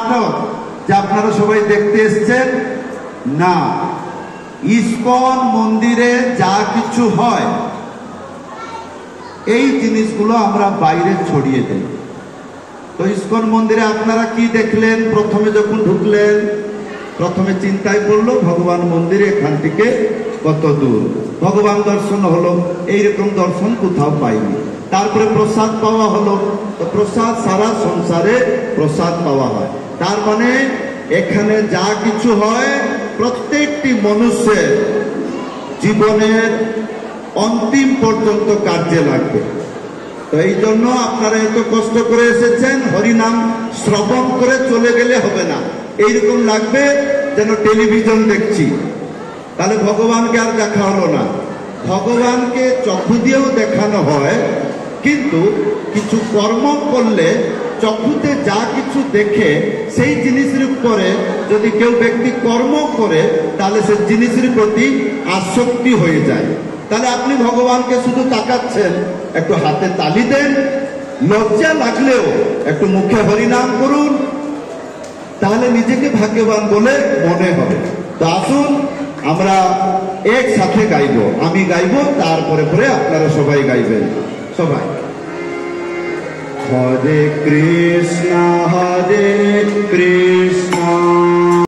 নাটক যে আপনারা সবাই দেখতে এসছেন না। ইসকন মন্দিরে যা কিছু হয় এই জিনিসগুলো আমরা বাইরে ছড়িয়ে দেই। তো ইসকন মন্দিরে আপনারা কি দেখলেন? প্রথমে যখন ঢুকলেন প্রথমে চিন্তায় পড়লো ভগবান মন্দিরে এখান থেকে কত দূর, ভগবান দর্শন হলো, এইরকম দর্শন কোথাও পাইনি। তারপরে প্রসাদ পাওয়া হলো, তো প্রসাদ সারা সংসারে প্রসাদ পাওয়া হয়। তার মানে এখানে যা কিছু হয় প্রত্যেকটি মানুষের জীবনের অন্তিম পর্যন্ত কার্যে লাগবে। তো এই জন্য আপনারা এত কষ্ট করে এসেছেন, হরিনাম শ্রবণ করে চলে গেলে হবে না, এইরকম লাগবে যেন টেলিভিশন দেখছি, তাহলে ভগবানকে আর দেখা হলো না। ভগবানকে চক্ষু দিয়েও দেখানো হয়, কিন্তু কিছু কর্ম করলে চক্ষুতে যা কিছু দেখে সেই জিনিসের উপরে যদি কেউ ব্যক্তি কর্ম করে তাহলে সেই জিনিসের প্রতি আসক্তি হয়ে যায়। তাহলে আপনি ভগবানকে শুধু তাকাচ্ছেন, একটু হাতে তালি দেন, লজ্জা লাগলেও একটু মুখে হরিনাম করুন, তাহলে নিজেকে ভাগ্যবান বলে মনে হবে। তো আসুন আমরা একসাথে গাইব, আমি গাইব, তারপরে পরে আপনারা সবাই গাইবেন। সবাই হরে কৃষ্ণ